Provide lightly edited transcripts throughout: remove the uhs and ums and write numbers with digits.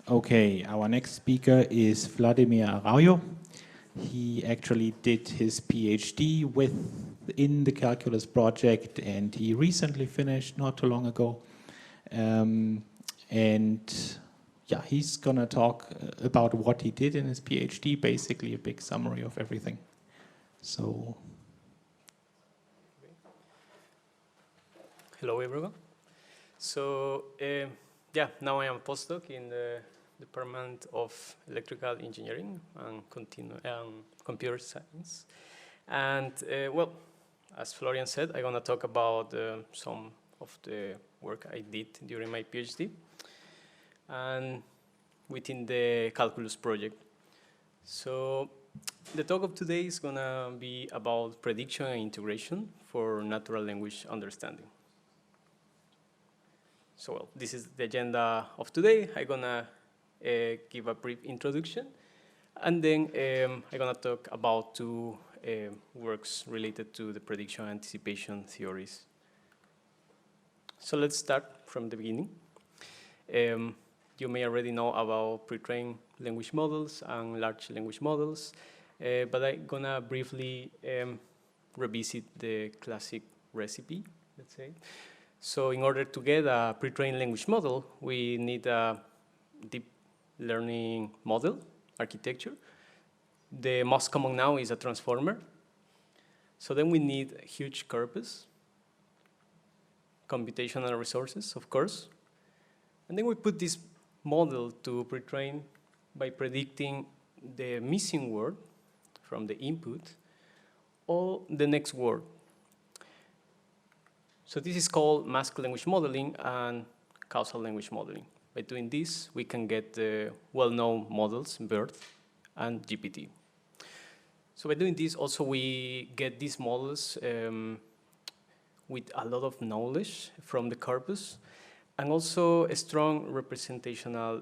Okay, our next speaker is Vladimir Araujo. He actually did his PhD in the Calculus project, and he recently finished not too long ago. And yeah, he's gonna talk about what he did in his PhD, basically a big summary of everything. So. Hello, everyone. So, yeah, now I am a postdoc in the Department of Electrical Engineering and Computer Science. And, well, as Florian said, I'm going to talk about some of the work I did during my PhD and within the Calculus project. So, the talk of today is going to be about prediction and integration for natural language understanding. So, well, this is the agenda of today. I'm gonna give a brief introduction, and then I'm gonna talk about two works related to the prediction and anticipation theories. So let's start from the beginning. You may already know about pre-trained language models and large language models, but I'm gonna briefly revisit the classic recipe, let's say. So in order to get a pre-trained language model, we need a deep learning model architecture. The most common now is a transformer. So then we need a huge corpus, computational resources, of course. And then we put this model to pre-train by predicting the missing word from the input or the next word. So this is called masked language modeling and causal language modeling. By doing this, we can get the well-known models, BERT and GPT. So by doing this, also we get these models with a lot of knowledge from the corpus and also a strong representational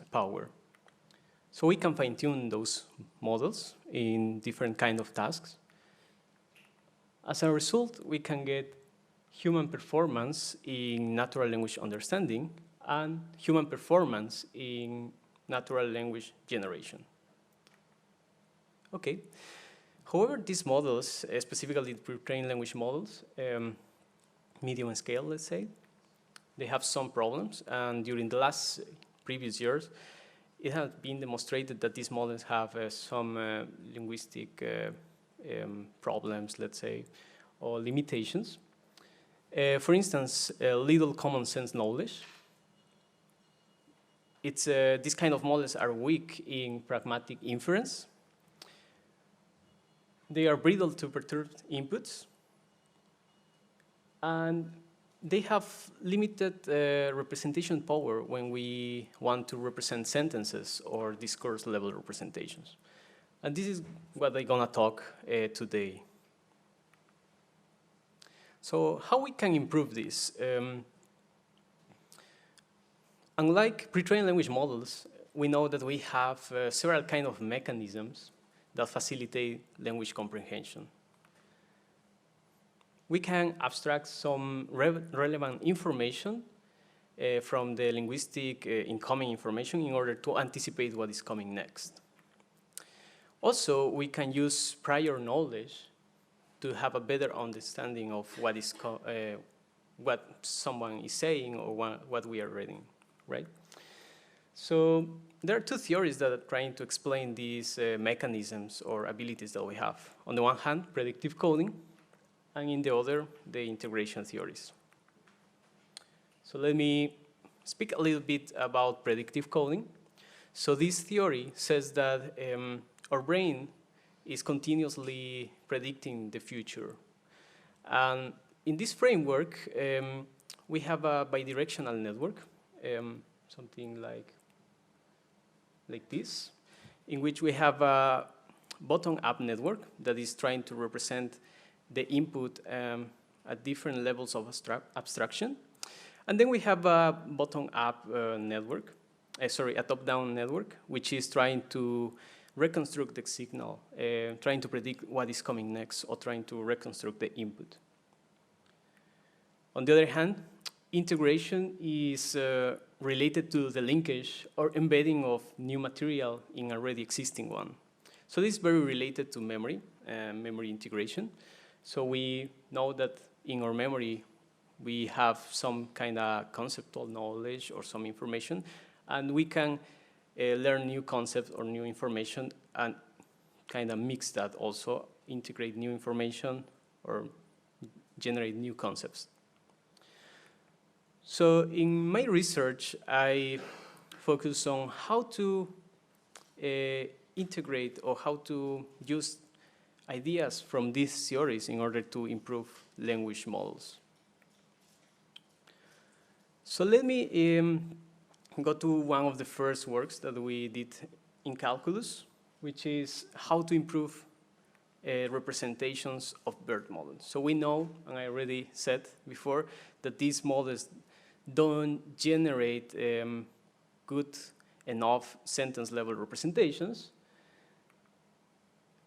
power. So we can fine-tune those models in different kinds of tasks. As a result, we can get human performance in natural language understanding and human performance in natural language generation. Okay. However, these models, specifically pre-trained language models, medium scale, let's say, they have some problems. And during the previous years, it has been demonstrated that these models have some linguistic problems, let's say, or limitations. For instance, little common sense knowledge. These kind of models are weak in pragmatic inference. They are brittle to perturbed inputs. And they have limited representation power when we want to represent sentences or discourse level representations. And this is what I'm gonna talk today. So how we can improve this? Unlike pre-trained language models, we know that we have several kinds of mechanisms that facilitate language comprehension. We can abstract some relevant information from the linguistic incoming information in order to anticipate what is coming next. Also, we can use prior knowledge to have a better understanding of what someone is saying or what we are reading, right? So there are two theories that are trying to explain these mechanisms or abilities that we have. On the one hand, predictive coding, and in the other, the integration theories. So let me speak a little bit about predictive coding. So this theory says that our brain is continuously predicting the future. And in this framework, we have a bidirectional network, something like this, in which we have a bottom-up network that is trying to represent the input at different levels of abstraction. And then we have a bottom-up network, a top-down network, which is trying to reconstruct the signal, trying to predict what is coming next, or trying to reconstruct the input. On the other hand, integration is related to the linkage or embedding of new material in already existing one. So this is very related to memory and memory integration. So we know that in our memory, we have some kind of conceptual knowledge or some information, and we can learn new concepts or new information and kind of mix that also, integrate new information or generate new concepts. So in my research, I focus on how to integrate or how to use ideas from these theories in order to improve language models. So let me go to one of the first works that we did in Calculus, which is how to improve representations of BERT models. So we know, and I already said before, that these models don't generate good enough sentence level representations.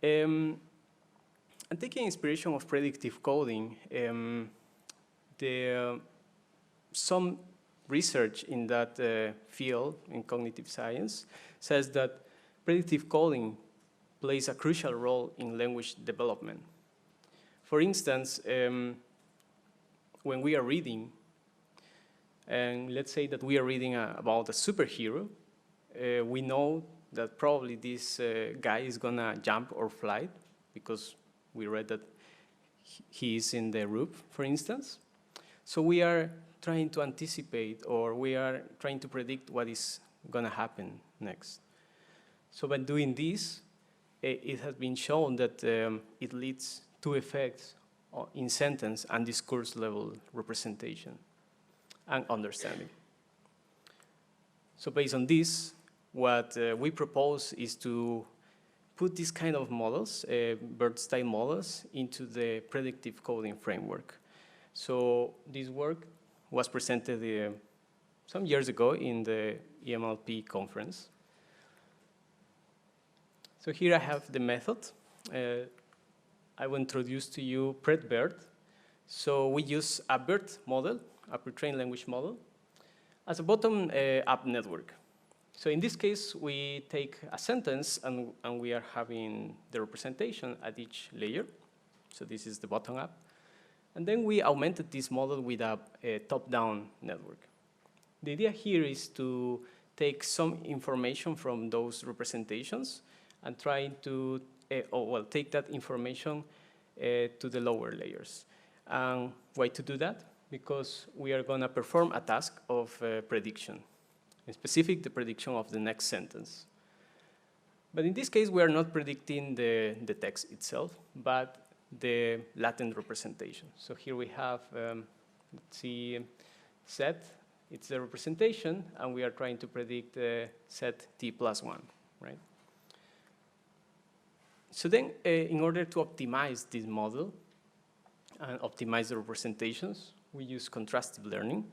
And taking inspiration of predictive coding, some research in that field in cognitive science says that predictive coding plays a crucial role in language development. For instance, when we are reading, and let's say that we are reading about a superhero, we know that probably this guy is gonna jump or fly because we read that he is in the roof, for instance. So we are trying to anticipate, or we are trying to predict what is gonna happen next. So by doing this, it has been shown that it leads to effects in sentence and discourse level representation and understanding. So based on this, what we propose is to put these kind of models, BERT-style models, into the predictive coding framework. So this work was presented some years ago in the EMLP conference. So here I have the method. I will introduce to you PredBERT. So we use a BERT model, a pre-trained language model, as a bottom-up network. So in this case, we take a sentence and we are having the representation at each layer. So this is the bottom-up. And then we augmented this model with a top-down network. The idea here is to take some information from those representations and try to, take that information to the lower layers. Why to do that? Because we are gonna perform a task of prediction, in specific, the prediction of the next sentence. But in this case, we are not predicting the text itself, but the latent representation. So here we have, let's see, set, it's the representation, and we are trying to predict set t+1, right? So then, in order to optimize this model and optimize the representations, we use contrastive learning,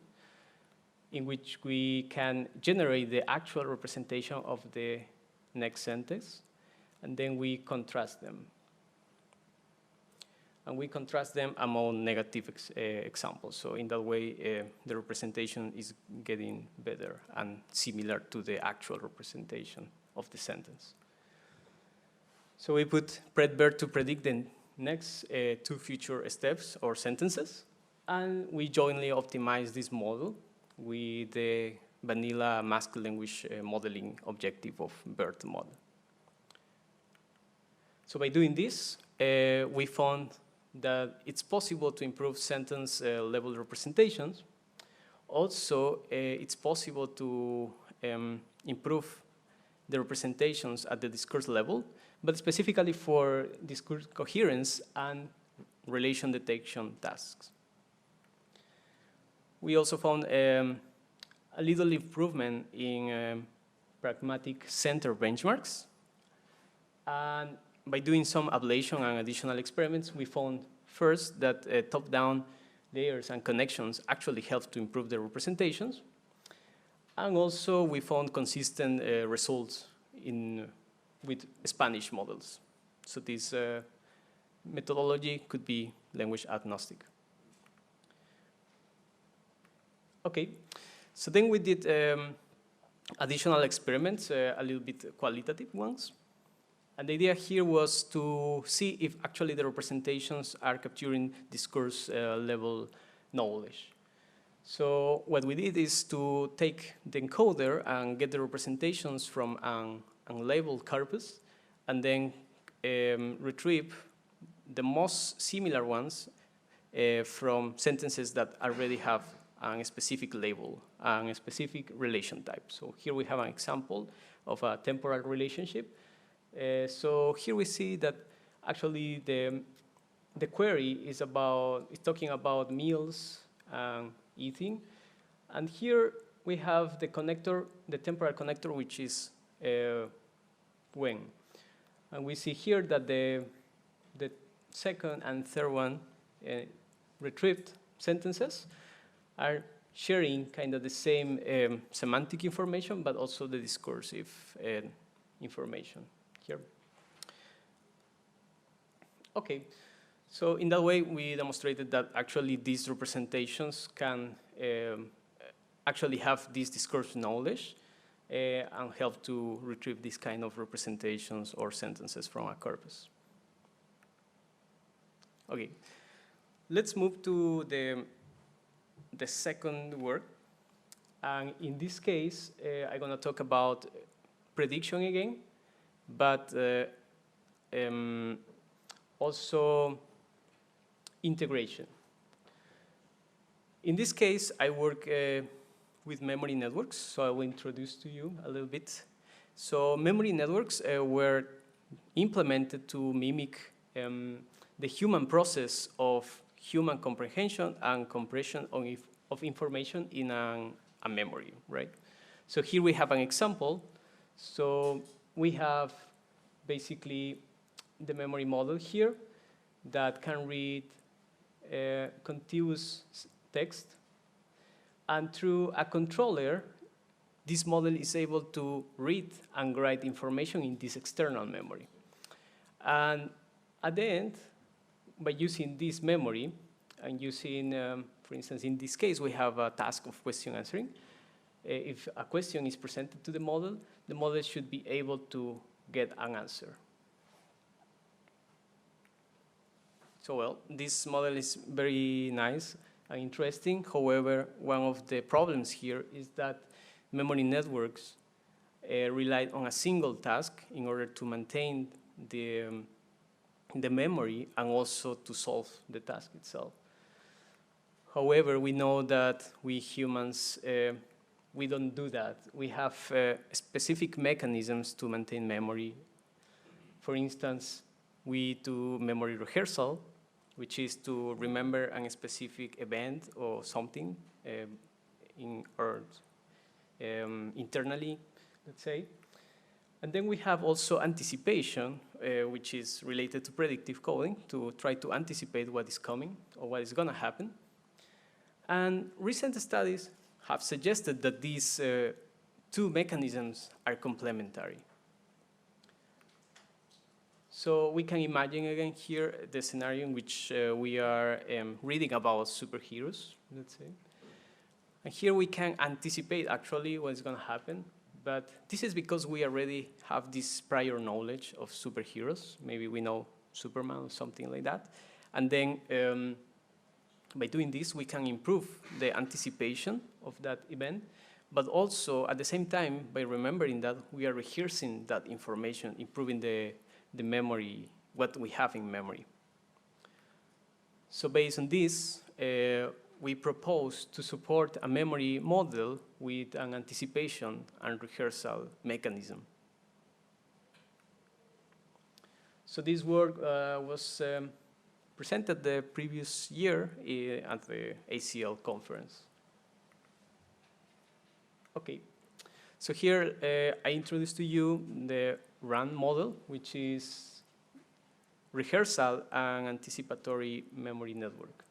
in which we can generate the actual representation of the next sentence, and then we contrast them. And we contrast them among negative examples. So in that way, the representation is getting better and similar to the actual representation of the sentence. So we put PredBERT to predict the next two future steps or sentences, and we jointly optimize this model with the vanilla masked language modeling objective of BERT model. So by doing this, we found that it's possible to improve sentence level representations. Also, it's possible to improve the representations at the discourse level, but specifically for discourse coherence and relation detection tasks. We also found a little improvement in pragmatic center benchmarks. And by doing some ablation and additional experiments, we found first that top-down layers and connections actually help to improve the representations. And also we found consistent results with Spanish models. So this methodology could be language agnostic. Okay, So then we did additional experiments, a little bit qualitative ones. And the idea here was to see if actually the representations are capturing discourse level knowledge. So what we did is to take the encoder and get the representations from an unlabeled corpus, and then retrieve the most similar ones from sentences that already have a specific label and a specific relation type. So here we have an example of a temporal relationship. So here we see that actually the query is talking about meals and eating. And here we have the connector, the temporal connector, which is when. And we see here that the second and third one retrieved sentences are sharing kind of the same semantic information, but also the discursive information here. Okay, so in that way, we demonstrated that actually these representations can actually have this discourse knowledge and help to retrieve this kind of representations or sentences from a corpus. Okay, let's move to the second work. And in this case, I'm going to talk about prediction again, but also integration. In this case, I work with memory networks, so I will introduce to you a little bit. So memory networks were implemented to mimic the human process of human comprehension and compression of information in a memory, right? So here we have an example. So we have basically the memory model here that can read continuous text. And through a controller, this model is able to read and write information in this external memory. And at the end, by using this memory and using, for instance, in this case, we have a task of question answering. If a question is presented to the model should be able to get an answer. So, well, this model is very nice and interesting. However, one of the problems here is that memory networks rely on a single task in order to maintain the memory and also to solve the task itself. However, we know that we humans, we don't do that. We have specific mechanisms to maintain memory. For instance, we do memory rehearsal, which is to remember a specific event or something internally, let's say. And then we have also anticipation, which is related to predictive coding, to try to anticipate what is coming or what is going to happen. And recent studies have suggested that these two mechanisms are complementary. So we can imagine again here the scenario in which we are reading about superheroes, let's say. And here we can anticipate actually what's going to happen. But this is because we already have this prior knowledge of superheroes. Maybe we know Superman or something like that. And then by doing this, we can improve the anticipation of that event. But also, at the same time, by remembering that, we are rehearsing that information, improving the memory, what we have in memory. So based on this, we propose to support a memory model with an anticipation and rehearsal mechanism. So this work was presented the previous year at the ACL conference. Okay, so here I introduce to you the RAN model, which is rehearsal and anticipatory memory network.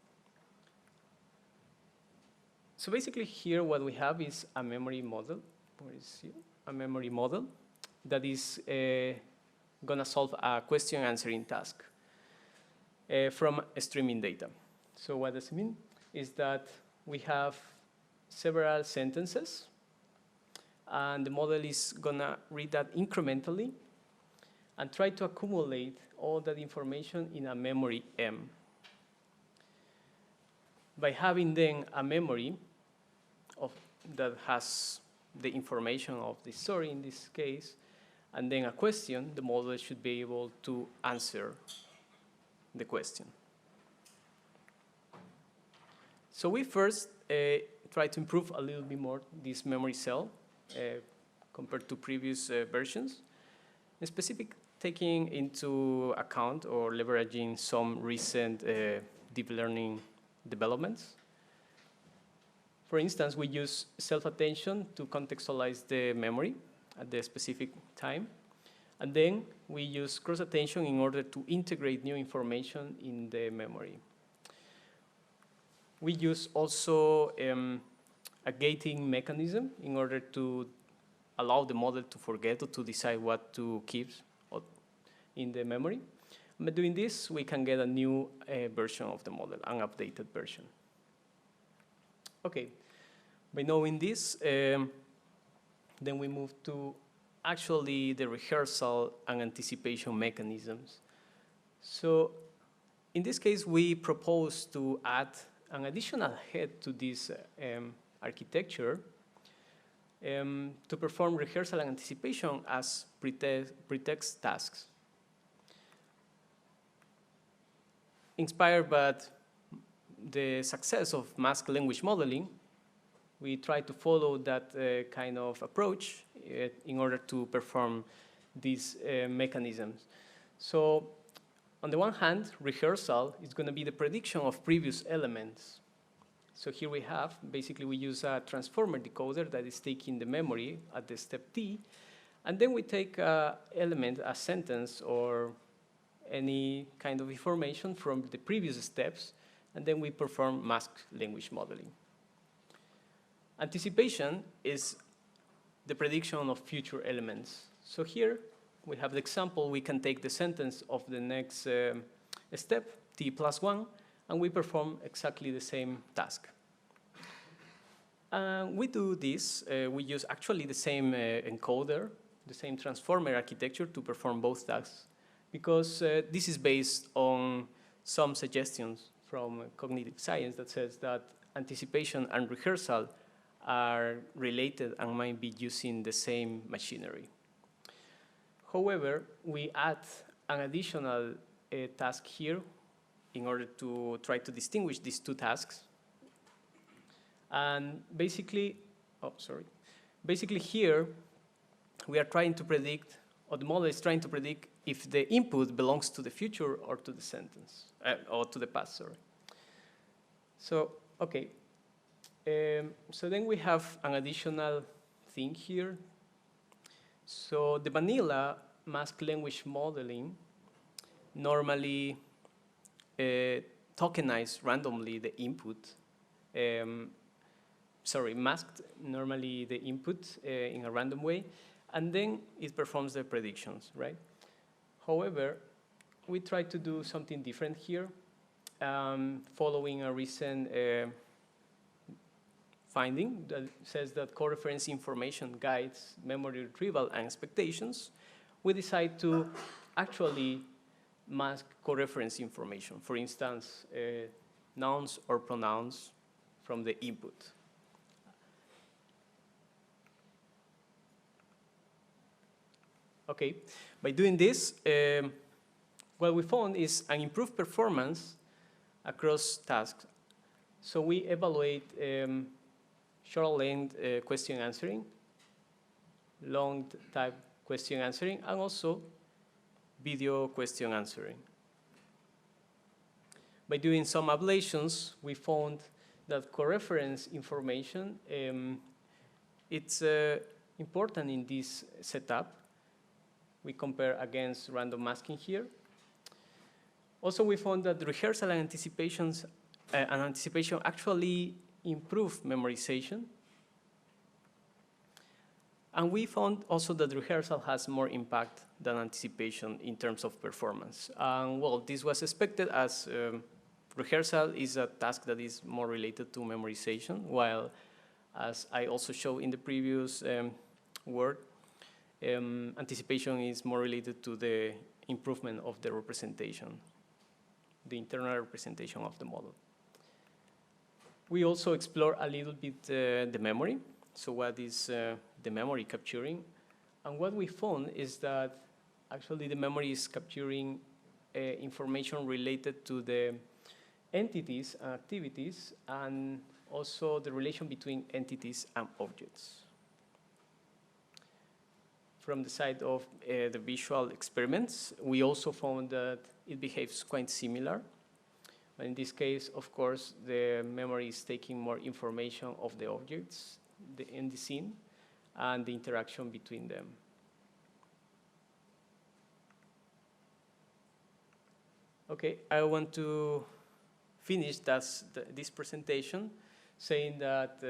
So basically here what we have is a memory model. Where is it? A memory model that is gonna solve a question answering task from streaming data. So what does it mean? Is that we have several sentences, and the model is gonna read that incrementally and try to accumulate all that information in a memory M. By having then a memory that has the information of the story in this case, and then a question, the model should be able to answer the question. So we first try to improve a little bit more this memory cell compared to previous versions, in specific taking into account or leveraging some recent deep learning developments. For instance, we use self-attention to contextualize the memory at the specific time. And then we use cross-attention in order to integrate new information in the memory. We use also a gating mechanism in order to allow the model to forget or to decide what to keep in the memory. By doing this, we can get a new version of the model, an updated version. Okay, by knowing this, then we move to actually the rehearsal and anticipation mechanisms. So in this case, we propose to add an additional head to this architecture to perform rehearsal and anticipation as pretext tasks. Inspired by the success of masked language modeling, we try to follow that kind of approach in order to perform these mechanisms. So on the one hand, rehearsal is going to be the prediction of previous elements. So here we have, basically we use a transformer decoder that is taking the memory at the step T, and then we take an element, a sentence, or any kind of information from the previous steps, and then we perform masked language modeling. Anticipation is the prediction of future elements. So here we have the example. We can take the sentence of the next step, T+1, and we perform exactly the same task. We do this. We use actually the same encoder, the same transformer architecture to perform both tasks, because this is based on some suggestions from cognitive science that says that anticipation and rehearsal are related and might be using the same machinery. However, we add an additional task here in order to try to distinguish these two tasks. And basically, basically here, we are trying to predict, or the model is trying to predict if the input belongs to the future or to the sentence, or to the past, sorry. So, okay. So then we have an additional thing here. So the vanilla masked language modeling normally tokenize randomly the input. Masked normally the input in a random way, and then it performs the predictions, right? However, we try to do something different here, following a recent finding that says that co-reference information guides memory retrieval and expectations. We decide to actually mask co-reference information, for instance, nouns or pronouns from the input. Okay, by doing this, what we found is an improved performance across tasks. So we evaluate short-length question answering, long-type question answering, and also video question answering. By doing some ablations, we found that co-reference information, it's important in this setup. We compare against random masking here. Also, we found that rehearsal and anticipation actually improve memorization. And we found also that rehearsal has more impact than anticipation in terms of performance. Well, this was expected, as rehearsal is a task that is more related to memorization, while As I also showed in the previous word, anticipation is more related to the improvement of the representation, the internal representation of the model. We also explore a little bit the memory. So what is the memory capturing? And what we found is that actually the memory is capturing information related to the entities and activities, and also the relation between entities and objects. From the side of the visual experiments, we also found that it behaves quite similar. But in this case, of course, the memory is taking more information of the objects in the scene and the interaction between them. Okay, I want to finish this presentation saying that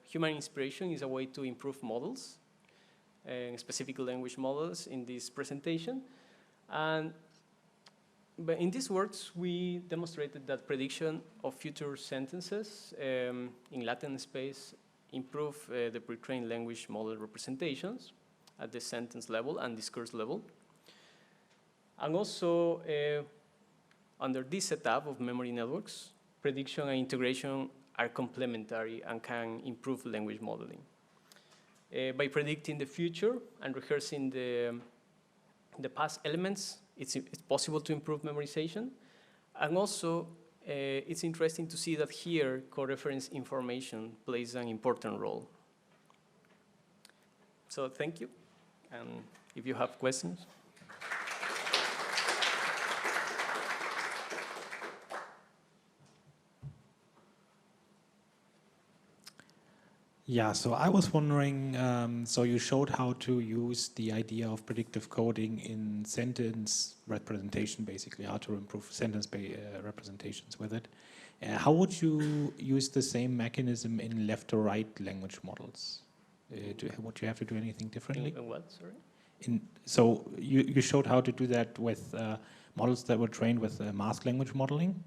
human inspiration is a way to improve models, and specific language models in this presentation. But in these words, we demonstrated that prediction of future sentences in latent space improve the pre-trained language model representations at the sentence level and discourse level. And also, under this setup of memory networks, prediction and integration are complementary and can improve language modeling. By predicting the future and rehearsing the past elements, it's possible to improve memorization. And also, it's interesting to see that here, co-reference information plays an important role. So thank you. And if you have questions. Yeah, so I was wondering, so you showed how to use the idea of predictive coding in sentence representation, basically, how to improve sentence representations with it. How would you use the same mechanism in left or right language models? Would you have to do anything differently? In what, sorry? So you showed how to do that with models that were trained with mask language modeling.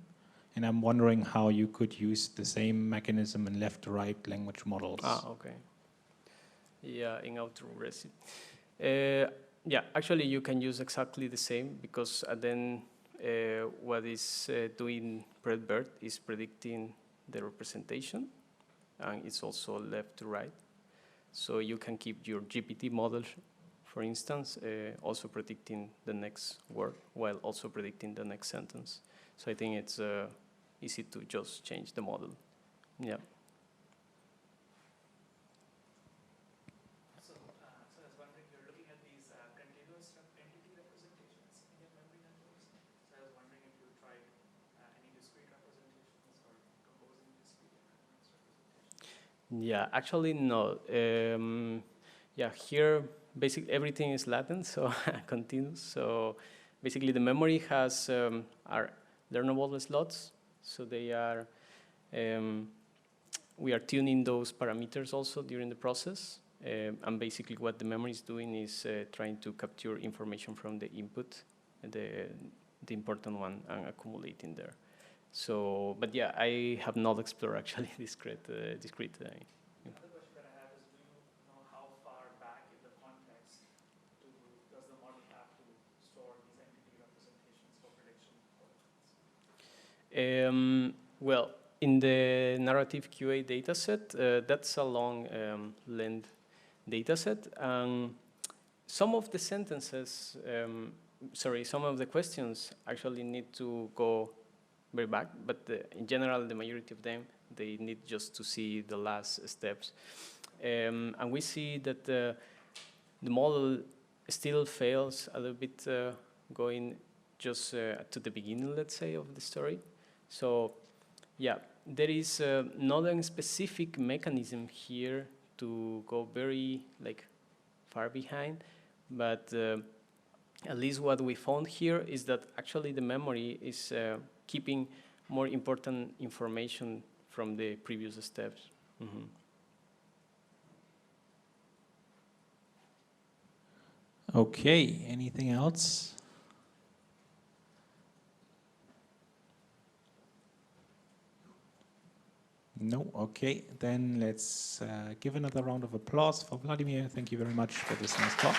And I'm wondering how you could use the same mechanism in left to right language models. Ah, okay. Yeah, in autoregressive. Yeah, actually you can use exactly the same, because then what is doing PredBERT is predicting the representation, and it's also left to right. So you can keep your GPT model, for instance, also predicting the next word while also predicting the next sentence. So I think it's easy to just change the model. Yeah. So I was wondering, you're looking at these continuous entity representations in your memory networks. So I was wondering if you tried any discrete representations or composing discrete and continuous representations. Yeah, actually no. Yeah, here basically everything is latent, so continuous. So basically the memory has our learnable slots, so they are. We are tuning those parameters also during the process, and basically what the memory is doing is trying to capture information from the input, the important one, and accumulating there. So, but yeah, I have not explored actually discrete. Another question that I have is, do you know how far back in the context does the model have to store these entity representations for prediction purposes? Well, in the narrative QA dataset, that's a long length dataset. Some of the sentences, some of the questions actually need to go very back, but in general, the majority of them, they need just to see the last steps. And we see that the model still fails a little bit going just to the beginning, let's say, of the story. So, yeah, there is not a specific mechanism here to go very far behind, but at least what we found here is that actually the memory is keeping more important information from the previous steps. Mm-hmm. Okay, anything else? No? Okay, then let's give another round of applause for Vladimir. Thank you very much for this nice talk.